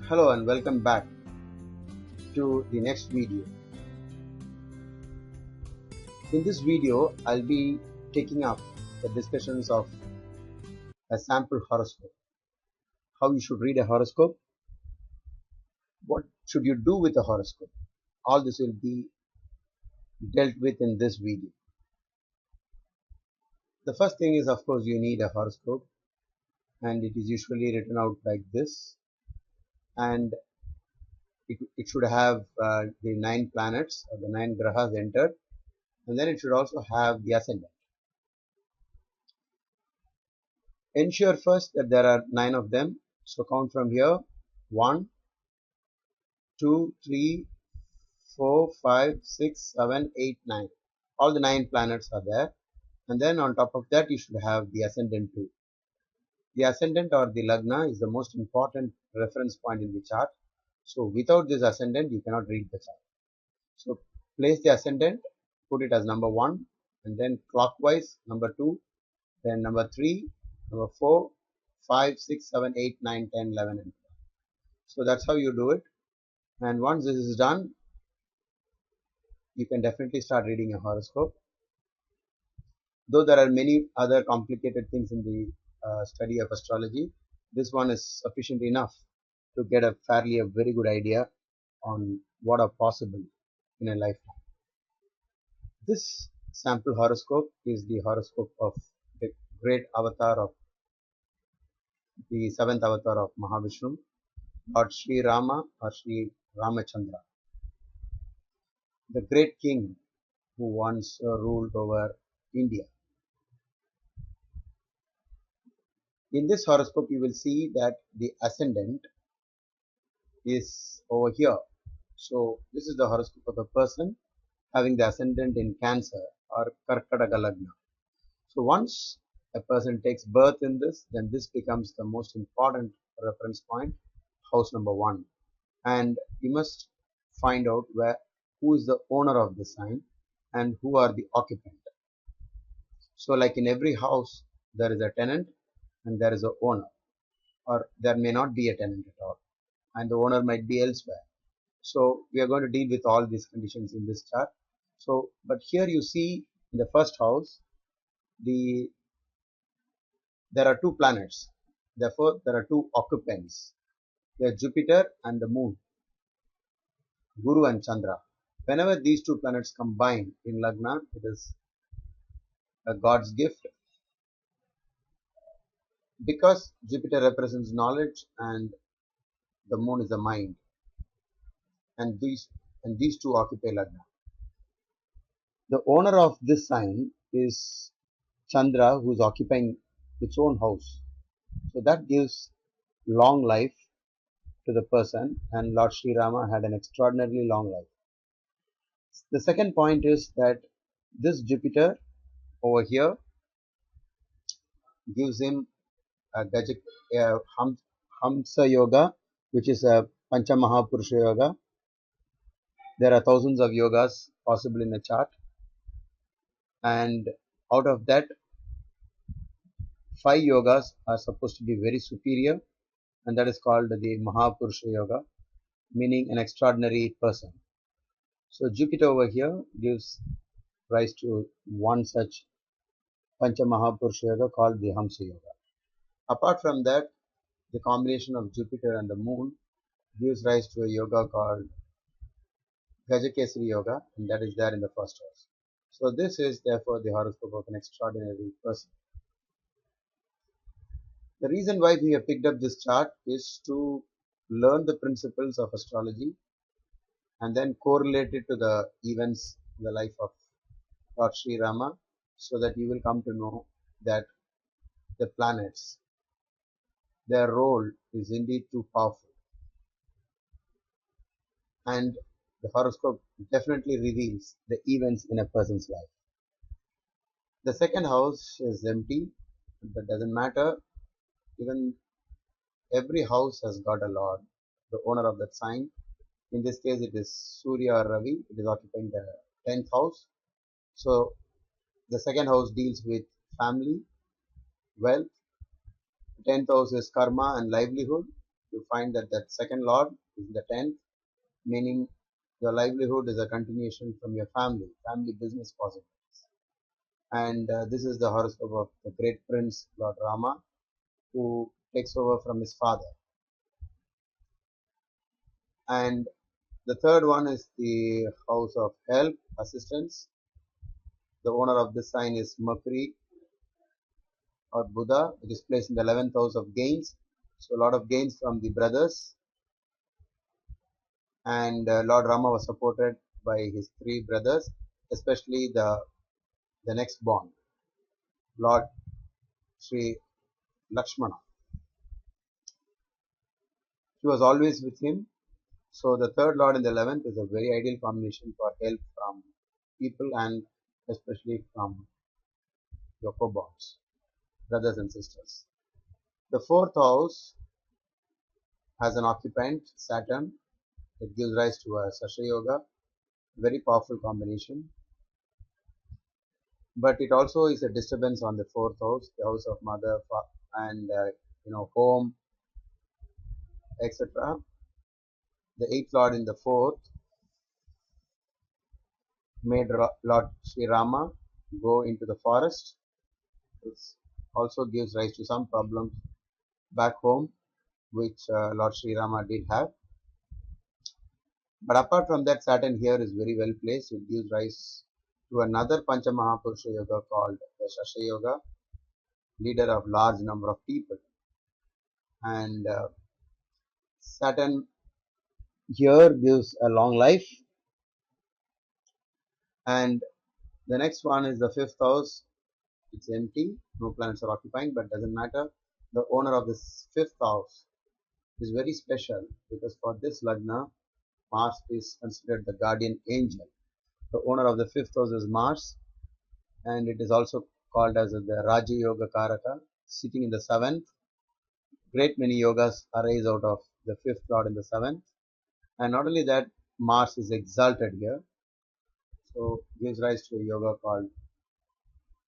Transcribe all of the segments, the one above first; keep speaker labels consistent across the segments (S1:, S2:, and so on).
S1: Hello and welcome back to the next video. In this video, I'll be taking up the discussions of a sample horoscope. How you should read a horoscope, what should you do with a horoscope. All this will be dealt with in this video. The first thing is, of course, you need a horoscope, and it is usually written out like this, and it should have the 9 planets or the 9 grahas entered, and then it should also have the ascendant. Ensure first that there are 9 of them. So count from here: 1, 2, 3, 4, 5, 6, 7, 8, 9. All the 9 planets are there. And then on top of that, you should have the ascendant too. The ascendant or the lagna is the most important reference point in the chart. So without this ascendant, you cannot read the chart. So place the ascendant, put it as number 1, and then clockwise number 2, then number 3, number 4, 5, 6, 7, 8, 9, 10, 11, and 12. So that's how you do it. And once this is done, you can definitely start reading a horoscope. Though there are many other complicated things in the study of astrology, this one is sufficient enough to get a very good idea on what are possible in a lifetime. This sample horoscope is the horoscope of the great avatar of the 7th avatar of MahaVishnu, Lord Sri Rama or Sri Ramachandra, the great king who once ruled over India. In this horoscope, you will see that the ascendant is over here. So this is the horoscope of a person having the ascendant in Cancer or Karkataka Lagna. So once a person takes birth in this, then this becomes the most important reference point, house number 1. And you must find out who is the owner of the sign and who are the occupant. So like in every house, there is a tenant and there is a owner, or there may not be a tenant at all, and the owner might be elsewhere. So we are going to deal with all these conditions in this chart. So, but here you see in the first house, there are 2 planets. Therefore, there are 2 occupants. They are Jupiter and the Moon, Guru and Chandra. Whenever these 2 planets combine in Lagna, it is a God's gift, because Jupiter represents knowledge and the Moon is the mind, and these 2 occupy Lagna. The owner of this sign is Chandra, who is occupying its own house. So that gives long life to the person, and Lord Sri Rama had an extraordinarily long life. The second point is that this Jupiter over here gives him a Hamsa Yoga, which is a Pancha Mahapurusha Yoga. There are thousands of yogas possible in a chart, and out of that, 5 yogas are supposed to be very superior, and that is called the Mahapurusha Yoga, meaning an extraordinary person. So Jupiter over here gives rise to one such Pancha Mahapurusha Yoga called the Hamsa Yoga. Apart from that, the combination of Jupiter and the Moon gives rise to a yoga called Gajakesari Yoga, and that is there in the first house. So this is therefore the horoscope of an extraordinary person. The reason why we have picked up this chart is to learn the principles of astrology and then correlate it to the events in the life of Lord Sri Rama, so that you will come to know that the planets, their role is indeed too powerful. And the horoscope definitely reveals the events in a person's life. The second house is empty, but doesn't matter. Even every house has got a lord, the owner of that sign. In this case, it is Surya or Ravi. It is occupying the 10th house. So the second house deals with family, wealth. 10th house is karma and livelihood. you find that that second lord is the 10th, meaning your livelihood is a continuation from your family business possibilities. And this is the horoscope of the great prince Lord Rama, who takes over from his father. And the third one is the house of help, assistance. The owner of this sign is Mercury or Buddha, which is placed in the 11th house of gains. So a lot of gains from the brothers. And Lord Rama was supported by his three brothers, especially the next born, Lord Sri Lakshmana. He was always with him. So the third Lord in the 11th is a very ideal combination for help from people and especially from your co-borns, brothers and sisters. The fourth house has an occupant, Saturn. It gives rise to a Sasha Yoga, very powerful combination. But it also is a disturbance on the fourth house, the house of mother and home, etc. The eighth Lord in the fourth made Lord Sri Rama go into the forest. This also gives rise to some problems back home, which Lord Sri Rama did have. But apart from that, Saturn here is very well placed. It gives rise to another Pancha Mahapurusha Yoga called the Shasha Yoga, leader of large number of people. And Saturn here gives a long life. And the next one is the fifth house. It's empty, no planets are occupying, but doesn't matter. The owner of this fifth house is very special because for this Lagna, Mars is considered the guardian angel. The owner of the fifth house is Mars, and it is also called as the Raja Yoga Karaka, sitting in the seventh. Great many yogas arise out of the fifth lord in the seventh. And not only that, Mars is exalted here, so gives rise to a yoga called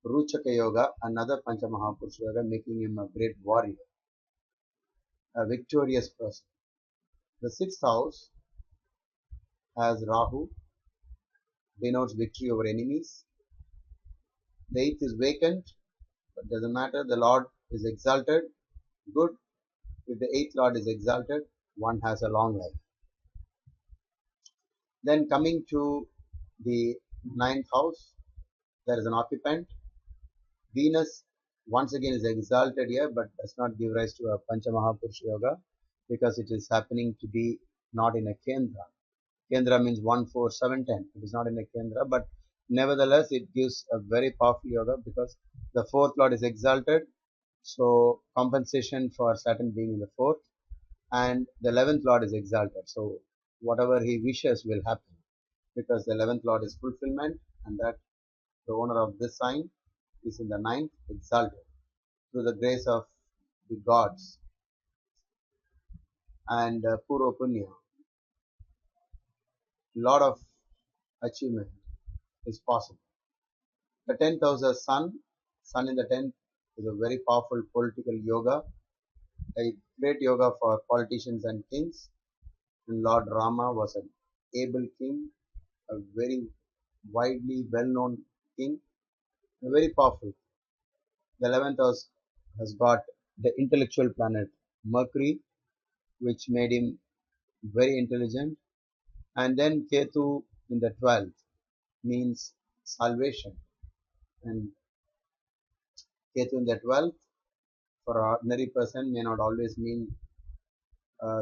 S1: Ruchaka Yoga, another Pancha Mahapurusha Yoga, making him a great warrior, a victorious person. The sixth house has Rahu, denotes victory over enemies. The eighth is vacant, but doesn't matter. The Lord is exalted, good. If the eighth Lord is exalted, one has a long life. Then coming to the ninth house, there is an occupant. Venus once again is exalted here, but does not give rise to a Pancha Mahapurusha Yoga because it is happening to be not in a Kendra. Kendra means 1, 4, 7, 10. It is not in a Kendra, but nevertheless it gives a very powerful yoga because the fourth Lord is exalted. So compensation for Saturn being in the fourth, and the 11th Lord is exalted. So whatever he wishes will happen because the 11th Lord is fulfillment, and that the owner of this sign is in the ninth, exalted through the grace of the gods and Puro Punya. Lot of achievement is possible. The 10th house is Sun in the 10th is a very powerful political yoga, a great yoga for politicians and kings. And Lord Rama was an able king, a very widely well-known king, very powerful. The 11th house has got the intellectual planet Mercury, which made him very intelligent. And then Ketu in the 12th means salvation. And Ketu in the 12th for an ordinary person may not always mean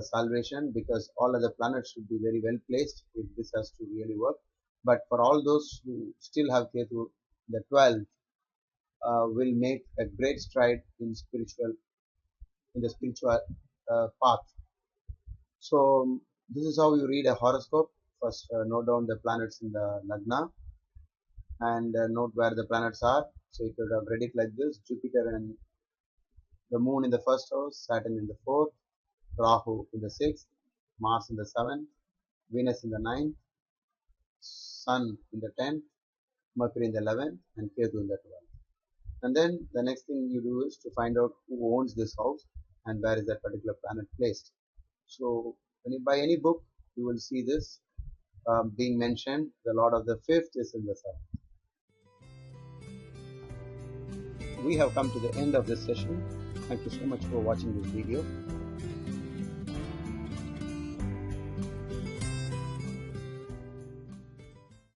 S1: salvation because all other planets should be very well placed if this has to really work. But for all those who still have Ketu the 12th, will make a great stride in the spiritual path. So this is how you read a horoscope. First, note down the planets in the Lagna and note where the planets are. So you could have read it like this: Jupiter and the Moon in the first house, Saturn in the fourth, Rahu in the sixth, Mars in the seventh, Venus in the ninth, Sun in the 10th, Mercury in the 11th, and Ketu in the 12th. And then the next thing you do is to find out who owns this house and where is that particular planet placed. So when you buy any book, you will see this being mentioned. The Lord of the fifth is in the seventh. We have come to the end of this session. Thank you so much for watching this video.